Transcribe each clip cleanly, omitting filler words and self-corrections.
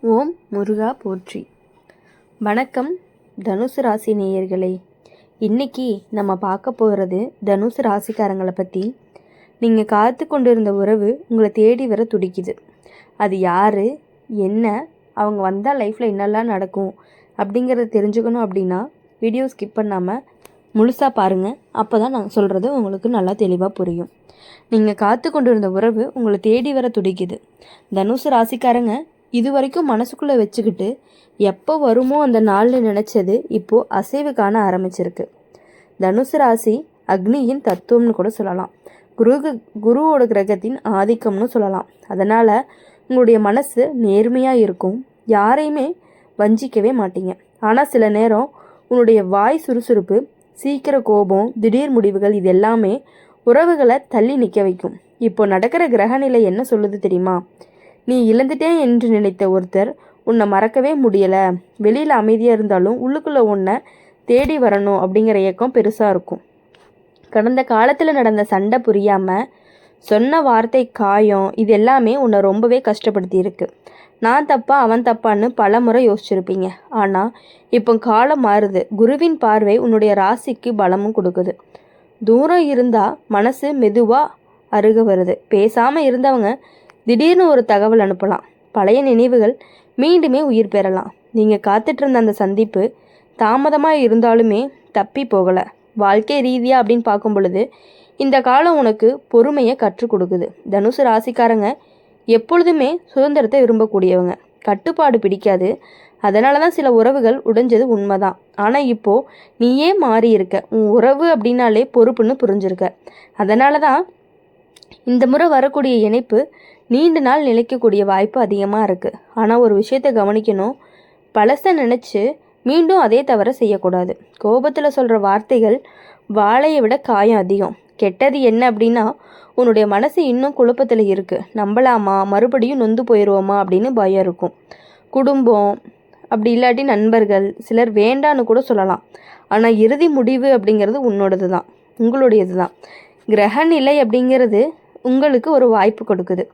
ஓம் முருகா போற்றி. வணக்கம் தனுசு ராசி நேயர்களே. இன்னைக்கு நம்ம பார்க்க போகிறது தனுசு ராசிக்காரங்களை பற்றி. நீங்கள் காத்து கொண்டிருந்த உறவு உங்களை தேடி வர துடிக்குது. அது யார், என்ன, அவங்க வந்தால் லைஃப்பில் என்னெல்லாம் நடக்கும் அப்படிங்கிறத தெரிஞ்சுக்கணும் அப்படின்னா வீடியோ ஸ்கிப் பண்ணாமல் முழுசாக பாருங்கள். அப்போ தான் நான் சொல்கிறது உங்களுக்கு நல்லா தெளிவாக புரியும். நீங்கள் காத்து கொண்டிருந்த உறவு உங்களை தேடி வர துடிக்குது. தனுசு ராசிக்காரங்க இது வரைக்கும் மனசுக்குள்ளே வச்சுக்கிட்டு எப்போ வருமோ அந்த நாள்னு நினச்சது இப்போது அசைவு காண ஆரம்பிச்சிருக்கு. தனுசு ராசி அக்னியின் தத்துவம்னு கூட சொல்லலாம். குருவோட கிரகத்தின் ஆதிக்கம்னு சொல்லலாம். அதனால் உங்களுடைய மனசு நேர்மையாக இருக்கும். யாரையுமே வஞ்சிக்கவே மாட்டீங்க. ஆனால் சில நேரம் உன்னுடைய வாய் சுறுசுறுப்பு, சீக்கிர கோபம், திடீர் முடிவுகள் இது எல்லாமே உறவுகளை தள்ளி நிற்க வைக்கும். இப்போ நடக்கிற கிரகநிலை என்ன சொல்லுது தெரியுமா? நீ இழந்துட்டேன் என்று நினைத்த ஒருத்தர் உன்னை மறக்கவே முடியலை. வெளியில் அமைதியாக இருந்தாலும் உள்ளுக்குள்ளே உன்னை தேடி வரணும் அப்படிங்கிற இயக்கம் பெருசாக இருக்கும். கடந்த காலத்தில் நடந்த சண்டை புரியாமல் சொன்ன வார்த்தை காயம் இது எல்லாமே உன்னை ரொம்பவே கஷ்டப்படுத்தி இருக்கு. நான் தப்பா அவன் தப்பான்னு பல முறை யோசிச்சிருப்பீங்க. ஆனால் இப்போ காலம் மாறுது. குருவின் பார்வை உன்னுடைய ராசிக்கு பலமும் கொடுக்குது. தூரம் இருந்தால் மனசு மெதுவாக அருக வருது. பேசாமல் இருந்தவங்க திடீர்னு ஒரு தகவல் அனுப்பலாம். பழைய நினைவுகள் மீண்டுமே உயிர் பெறலாம். நீங்கள் காத்துட்ருந்த அந்த சந்திப்பு தாமதமாக இருந்தாலுமே தப்பி போகலை. வாழ்க்கை ரீதியாக அப்படின்னு பார்க்கும் பொழுது இந்த காலம் உனக்கு பொறுமையை கற்றுக் கொடுக்குது. தனுசு ராசிக்காரங்க எப்பொழுதுமே சுதந்திரத்தை விரும்பக்கூடியவங்க. கட்டுப்பாடு பிடிக்காது. அதனால தான் சில உறவுகள் உடைஞ்சது உண்மைதான். ஆனால் இப்போது நீயே மாறி இருக்க. உன் உறவு அப்படின்னாலே பொறுப்புன்னு புரிஞ்சிருக்க. அதனால தான் இந்த முறை வரக்கூடிய இணைப்பு நீண்ட நாள் நிலைக்கக்கூடிய வாய்ப்பு அதிகமாக இருக்குது. ஆனால் ஒரு விஷயத்தை கவனிக்கணும். பழசை நினச்சி மீண்டும் அதே தவிர செய்யக்கூடாது. கோபத்தில் சொல்கிற வார்த்தைகள் வாழையை விட காயம் அதிகம். கெட்டது என்ன அப்படின்னா உன்னுடைய மனசு இன்னும் குழப்பத்தில் இருக்குது. நம்பலாமா, மறுபடியும் நொந்து போயிடுவோமா அப்படின்னு பயம் இருக்கும். குடும்பம் அப்படி இல்லாட்டி நண்பர்கள் சிலர் வேண்டான்னு கூட சொல்லலாம். ஆனால் இறுதி முடிவு அப்படிங்கிறது உன்னோடது தான், உங்களுடையது தான். கிரகநிலை அப்படிங்கிறது உங்களுக்கு ஒரு வாய்ப்பு கொடுக்குது.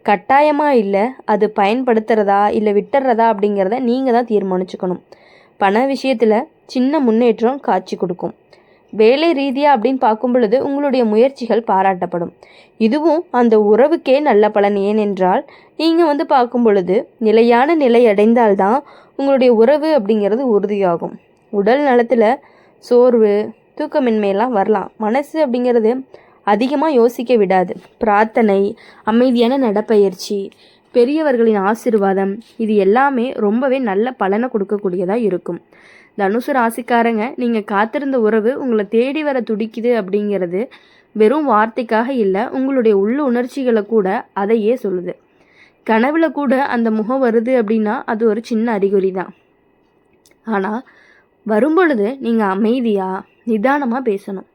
கட்டாயமாக இல்லை, அது பயன்படுத்துகிறதா இல்லை விட்டுறதா அப்படிங்கிறத நீங்கள் தான் தீர்மானிச்சுக்கணும். பண விஷயத்தில் சின்ன முன்னேற்றம் காட்சி கொடுக்கும். வேலை ரீதியாக அப்படின்னு பார்க்கும் பொழுது உங்களுடைய முயற்சிகள் பாராட்டப்படும். இதுவும் அந்த உறவுக்கே நல்ல பலன். ஏனென்றால் நீங்கள் பார்க்கும் பொழுது நிலையான நிலை அடைந்தால்தான் உங்களுடைய உறவு அப்படிங்கிறது உறுதியாகும். உடல் நலத்தில் சோர்வு, தூக்கமின்மையெல்லாம் வரலாம். மனசு அப்படிங்கிறது அதிகமாக யோசிக்க விடாது. பிரார்த்தனை, அமைதியான நடப்பயிற்சி, பெரியவர்களின் ஆசீர்வாதம் இது எல்லாமே ரொம்பவே நல்ல பலனை கொடுக்கக்கூடியதாக இருக்கும். தனுசு ராசிக்காரங்க நீங்கள் காத்திருந்த உறவு உங்களை தேடி வர துடிக்குது அப்படிங்கிறது வெறும் வார்த்தைக்காக இல்லை, உங்களுடைய உள்ள உணர்ச்சிகளை கூட அதையே சொல்லுது. கனவுல கூட அந்த முகம் வருது அப்படின்னா அது ஒரு சின்ன அறிகுறி தான். ஆனால் வரும்பொழுது நீங்கள் அமைதியாக நிதானமாக பேசணும்.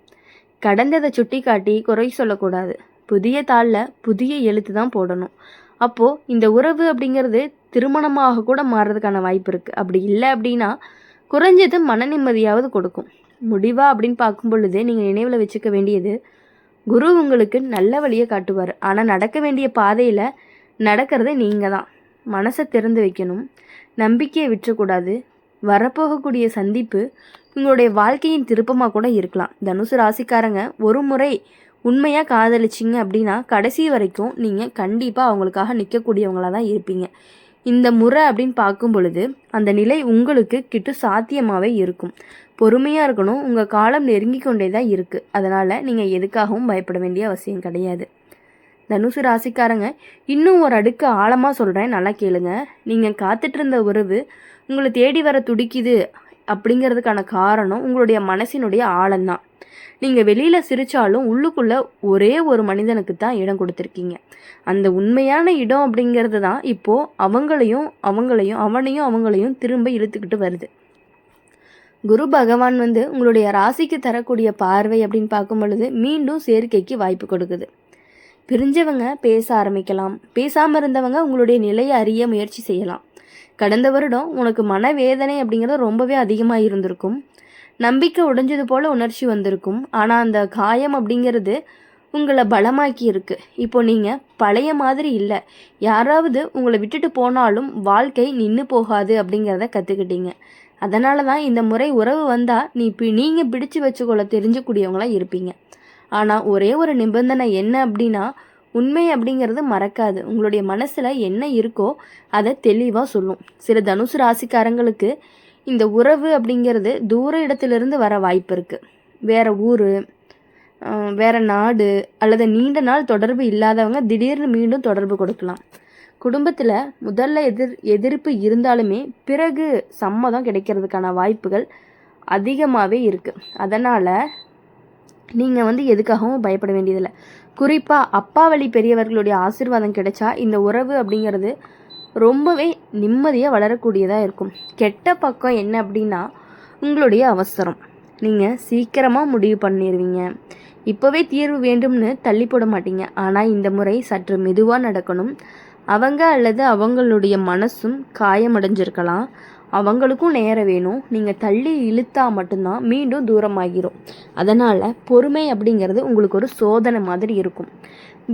கடந்ததை சுட்டி காட்டி குறை சொல்லக்கூடாது. புதிய தாளில் புதிய எழுத்து தான் போடணும். அப்போது இந்த உறவு அப்படிங்கிறது திருமணமாக கூட மாறுறதுக்கான வாய்ப்பு இருக்குது. அப்படி இல்லை அப்படின்னா குறைஞ்சது மன நிம்மதியாவது கொடுக்கும். முடிவா அப்படின்னு பார்க்கும் பொழுது நீங்கள் நினைவில் வச்சுக்க வேண்டியது, குரு உங்களுக்கு நல்ல வழியை காட்டுவார். ஆனால் நடக்க வேண்டிய பாதையில் நடக்கிறது நீங்கள் தான். மனசை திறந்து வைக்கணும். நம்பிக்கையை விட்டுறக்கூடாது. வரப்போகக்கூடிய சந்திப்பு உங்களுடைய வாழ்க்கையின் திருப்பமாக கூட இருக்கலாம். தனுசு ராசிக்காரங்க ஒரு முறை உண்மையாக காதலிச்சிங்க அப்படின்னா கடைசி வரைக்கும் நீங்கள் கண்டிப்பாக அவங்களுக்காக நிற்கக்கூடியவங்களாக தான் இருப்பீங்க. இந்த முறை அப்படின்னு பார்க்கும் பொழுது அந்த நிலை உங்களுக்கு கிட்ட சாத்தியமாகவே இருக்கும். பொறுமையாக இருக்கணும். உங்கள் காலம் நெருங்கி கொண்டே தான் இருக்குது. அதனால் நீங்கள் எதுக்காகவும் பயப்பட வேண்டிய அவசியம் கிடையாது. தனுசு ராசிக்காரங்க இன்னும் ஒரு அடுக்கு ஆழமாக சொல்கிறேன், நல்லா கேளுங்க. நீங்கள் காத்துட்ருந்த உறவு உங்களை தேடி வர துடிக்குது அப்படிங்கிறதுக்கான காரணம் உங்களுடைய மனசினுடைய ஆழம்தான். நீங்கள் வெளியில் சிரித்தாலும் உள்ளுக்குள்ளே ஒரே ஒரு மனிதனுக்கு தான் இடம் கொடுத்துருக்கீங்க. அந்த உண்மையான இடம் அப்படிங்கிறது தான் இப்போது அவங்களையும் திரும்ப இழுத்துக்கிட்டு வருது. குரு பகவான் உங்களுடைய ராசிக்கு தரக்கூடிய பார்வை அப்படின்னு பார்க்கும் பொழுது மீண்டும் சேர்க்கைக்கு வாய்ப்பு கொடுக்குது. பிரிஞ்சவங்க பேச ஆரம்பிக்கலாம். பேசாமல் இருந்தவங்க உங்களுடைய நிலையை அறிய முயற்சி செய்யலாம். கடந்த வருடம் உனக்கு மனவேதனை அப்படிங்கிறது ரொம்பவே அதிகமாக இருந்திருக்கும். நம்பிக்கை உடைஞ்சது போல் உணர்ச்சி வந்திருக்கும். ஆனால் அந்த காயம் அப்படிங்கிறது உங்களை பலமாக்கி இருக்கு. இப்போ நீங்கள் பழைய மாதிரி இல்லை. யாராவது உங்களை விட்டுட்டு போனாலும் வாழ்க்கை நின்று போகாது அப்படிங்கிறத கற்றுக்கிட்டீங்க. அதனால தான் இந்த முறை உறவு வந்தால் நீங்கள் பிடிச்சு வச்சுக்கொள்ள தெரிஞ்சக்கூடியவங்களாக இருப்பீங்க. ஆனால் ஒரே ஒரு நிபந்தனை என்ன அப்படின்னா, உண்மை அப்படிங்கிறது மறக்காது. உங்களுடைய மனசில் என்ன இருக்கோ அதை தெளிவாக சொல்லும். சில தனுசு ராசிக்காரங்களுக்கு இந்த உறவு அப்படிங்கிறது தூர இடத்துலேருந்து வர வாய்ப்பு இருக்குது. வேறு ஊர், வேறு நாடு அல்லது நீண்ட நாள் தொடர்பு இல்லாதவங்க திடீர்னு மீண்டும் தொடர்பு கொடுக்கலாம். குடும்பத்தில் முதல்ல எதிர்ப்பு இருந்தாலுமே பிறகு சம்மதம் கிடைக்கிறதுக்கான வாய்ப்புகள் அதிகமாகவே இருக்குது. அதனால் நீங்கள் எதுக்காகவும் பயப்பட வேண்டியதில்லை. குறிப்பாக அப்பா வழி பெரியவர்களுடைய ஆசீர்வாதம் கிடைச்சா இந்த உறவு அப்படிங்கிறது ரொம்பவே நிம்மதியாக வளரக்கூடியதாக இருக்கும். கெட்ட பக்கம் என்ன அப்படின்னா, உங்களுடைய அவசரம். நீங்கள் சீக்கிரமாக முடிவு பண்ணிடுவீங்க. இப்போவே தீர்வு வேண்டும்னு தள்ளி போட மாட்டீங்க. ஆனால் இந்த முறை சற்று மெதுவாக நடக்கணும். அவங்க அல்லது அவங்களுடைய மனசும் காயமடைஞ்சிருக்கலாம். அவங்களுக்கும் நேரம் வேணும். நீங்கள் தள்ளி இழுத்தா மட்டும்தான் மீண்டும் தூரமாகிரும். அதனால் பொறுமை அப்படிங்கிறது உங்களுக்கு ஒரு சோதனை மாதிரி இருக்கும்.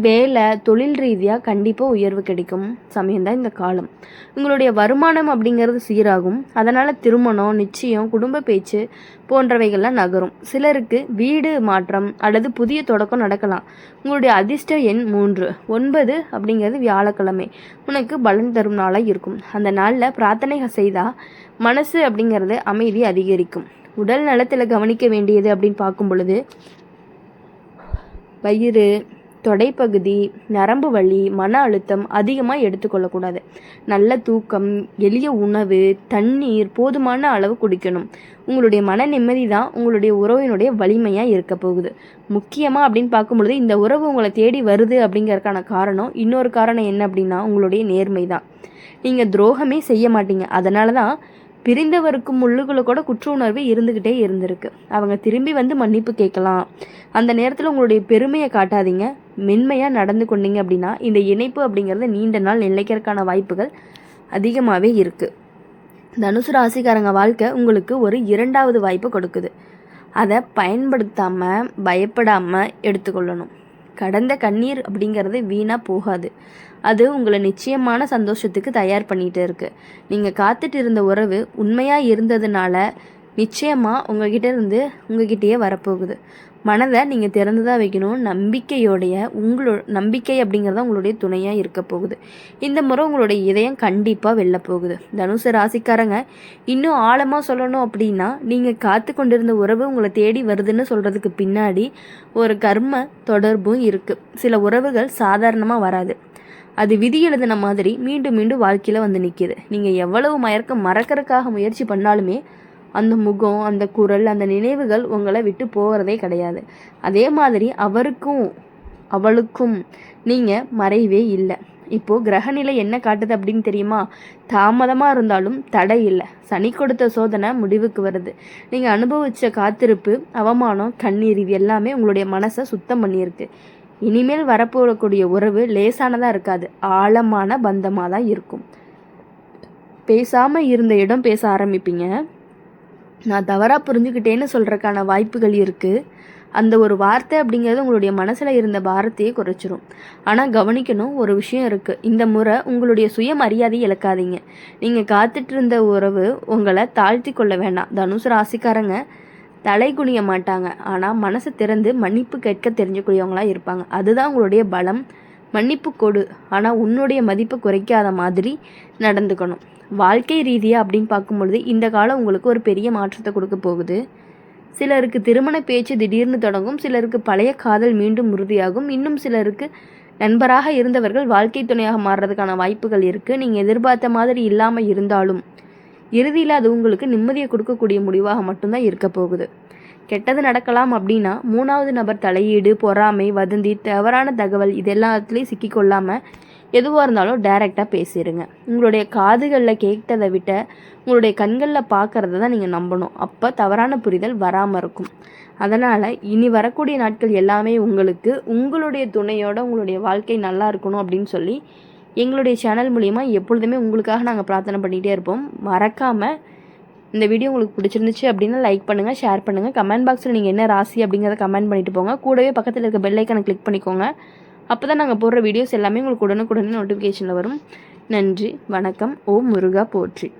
வேலை, தொழில் ரீதியாக கண்டிப்பாக உயர்வு கிடைக்கும் சமயம்தான் இந்த காலம். உங்களுடைய வருமானம் அப்படிங்கிறது சீராகும். அதனால் திருமணம், நிச்சயம், குடும்ப பேச்சு போன்றவைகள்லாம் நகரும். சிலருக்கு வீடு மாற்றம் அல்லது புதிய தொடக்கம் நடக்கலாம். உங்களுடைய அதிர்ஷ்ட எண் 3. 9 அப்படிங்கிறது வியாழக்கிழமை உனக்கு பலன் தரும் நாளாக இருக்கும். அந்த நாளில் பிரார்த்தனைகள் செய்தால் மனசு அப்படிங்கிறது அமைதி அதிகரிக்கும். உடல் நலத்தில் கவனிக்க வேண்டியது அப்படின்னு பார்க்கும் பொழுது, வயிறு, தொடைப்பகுதி, நரம்பு வலி, மன அழுத்தம் அதிகமாக எடுத்துக்கொள்ளக்கூடாது. நல்ல தூக்கம், எளிய உணவு, தண்ணீர் போதுமான அளவு குடிக்கணும். உங்களுடைய மன நிம்மதி தான் உங்களுடைய உறவினுடைய வலிமையாக இருக்க போகுது. முக்கியமாக அப்படின்னு பார்க்கும்பொழுது இந்த உறவு உங்களை தேடி வருது அப்படிங்கிறதுக்கான காரணம், இன்னொரு காரணம் என்ன அப்படின்னா உங்களுடைய நேர்மை தான். நீங்கள் துரோகமே செய்ய மாட்டீங்க. அதனால தான் பிரிந்தவருக்கு முள்ளுகளை கூட குற்ற உணர்வு இருந்துக்கிட்டே இருந்திருக்கு. அவங்க திரும்பி மன்னிப்பு கேட்கலாம். அந்த நேரத்தில் உங்களுடைய பெருமையை காட்டாதீங்க. மென்மையாக நடந்து கொண்டீங்க அப்படின்னா இந்த இணைப்பு அப்படிங்கிறது நீண்ட நாள் நிலைக்கிறதுக்கான வாய்ப்புகள் அதிகமாகவே இருக்குது. தனுசு ராசிக்காரங்க வாழ்க்கை உங்களுக்கு ஒரு 2வது வாய்ப்பு கொடுக்குது. அதை பயன்படுத்தாமல் பயப்படாமல் எடுத்துக்கொள்ளணும். கடந்த கண்ணீர் அப்படிங்கிறது வீணாக போகாது. அது உங்களை நிச்சயமான சந்தோஷத்துக்கு தயார் பண்ணிகிட்டு இருக்குது. நீங்கள் காத்துட்டு இருந்த உறவு உண்மையாக இருந்ததுனால நிச்சயமாக உங்ககிட்டயே வரப்போகுது. மனதை நீங்கள் திறந்து தான் வைக்கணும். நம்பிக்கை அப்படிங்கிறத உங்களுடைய துணையாக இருக்க போகுது. இந்த முறை உங்களுடைய இதயம் கண்டிப்பாக வெளில போகுது. தனுசு ராசிக்காரங்க இன்னும் ஆழமாக சொல்லணும் அப்படின்னா, நீங்கள் காத்து கொண்டிருந்த உறவு உங்களை தேடி வருதுன்னு சொல்கிறதுக்கு பின்னாடி ஒரு கர்ம தொடர்பும் இருக்குது. சில உறவுகள் சாதாரணமாக வராது. அது விதி எழுதின மாதிரி மீண்டும் மீண்டும் வாழ்க்கையில் நிற்கிது. நீங்கள் எவ்வளவு மறக்கிறதுக்காக முயற்சி பண்ணாலுமே அந்த முகம், அந்த குரல், அந்த நினைவுகள் உங்களை விட்டு போகிறதே கிடையாது. அதே மாதிரி அவளுக்கும் நீங்கள் மறைவே இல்லை. இப்போது கிரகநிலை என்ன காட்டுது அப்படின்னு தெரியுமா? தாமதமாக இருந்தாலும் தடை இல்லை. சனி கொடுத்த சோதனை முடிவுக்கு வருது. நீங்கள் அனுபவித்த காத்திருப்பு, அவமானம், கண்ணீர் இது எல்லாமே உங்களுடைய மனசை சுத்தம் பண்ணியிருக்கு. இனிமேல் வரப்போகக்கூடிய உறவு லேசானதாக இருக்காது. ஆழமான பந்தமாக தான் இருக்கும். பேசாமல் இருந்த இடம் பேச ஆரம்பிப்பீங்க. நான் தவறாக புரிஞ்சுக்கிட்டேன்னு சொல்கிறதுக்கான வாய்ப்புகள் இருக்குது. அந்த ஒரு வார்த்தை அப்படிங்கிறது உங்களுடைய மனசில் இருந்த பாரத்தையே குறைச்சிரும். ஆனால் கவனிக்கணும், ஒரு விஷயம் இருக்குது. இந்த முறை உங்களுடைய சுயமரியாதையை இழக்காதீங்க. நீங்கள் காத்துட்டு இருந்த உறவு உங்களை தாழ்த்தி கொள்ள வேண்டாம். தனுசு ராசிக்காரங்க தலை குனிய மாட்டாங்க. ஆனால் மனசை திறந்து மன்னிப்பு கேட்க தெரிஞ்சக்கூடியவங்களாக இருப்பாங்க. அதுதான் உங்களுடைய பலம். மன்னிப்பு கொடு, ஆனால் உன்னுடைய மதிப்பை குறைக்காத மாதிரி நடந்துக்கணும். வாழ்க்கை ரீதியாக அப்படின்னு பார்க்கும்பொழுது இந்த காலம் உங்களுக்கு ஒரு பெரிய மாற்றத்தை கொடுக்க போகுது. சிலருக்கு திருமண பேச்சு திடீர்னு தொடங்கும். சிலருக்கு பழைய காதல் மீண்டும் உறுதியாகும். இன்னும் சிலருக்கு நண்பராக இருந்தவர்கள் வாழ்க்கை துணையாக மாறுறதுக்கான வாய்ப்புகள் இருக்குது. நீங்கள் எதிர்பார்த்த மாதிரி இல்லாமல் இருந்தாலும் இறுதியில் அது உங்களுக்கு நிம்மதியை கொடுக்கக்கூடிய முடிவாக மட்டும்தான் இருக்க போகுது. கெட்டது நடக்கலாம் அப்படின்னா 3வது நபர் தலையீடு, பொறாமை, வதந்தி, தவறான தகவல் இது எல்லாத்துலேயும் சிக்கிக்கொள்ளாமல் எதுவாக இருந்தாலும் டைரெக்டாக பேசிடுங்க. உங்களுடைய காதுகளில் கேட்டதை விட்ட உங்களுடைய கண்களில் பார்க்குறத தான் நீங்கள் நம்பணும். அப்போ தவறான புரிதல் வராமல் இருக்கும். அதனால் இனி வரக்கூடிய நாட்கள் எல்லாமே உங்களுடைய துணையோட உங்களுடைய வாழ்க்கை நல்லா இருக்கணும் அப்படின்னு சொல்லி எங்களுடைய சேனல் மூலிமா எப்பொழுதுமே உங்களுக்காக நாங்கள் பிரார்த்தனை பண்ணிகிட்டே இருப்போம். மறக்காமல் இந்த வீடியோ உங்களுக்கு பிடிச்சிருந்துச்சு அப்படின்னா லைக் பண்ணுங்கள், ஷேர் பண்ணுங்கள். கமெண்ட் பாக்ஸில் நீங்கள் என்ன ராசி அப்படிங்கிறத கமெண்ட் பண்ணிட்டு போங்க. கூடவே பக்கத்தில் இருக்க பெல் ஐக்கானை கிளிக் பண்ணிக்கோங்க. அப்போ தான் நாங்கள் போடுற வீடியோஸ் எல்லாமே உங்களுக்கு உடனுக்குடனே நோட்டிஃபிகேஷனில் வரும். நன்றி, வணக்கம். ஓம் முருகா போற்றி.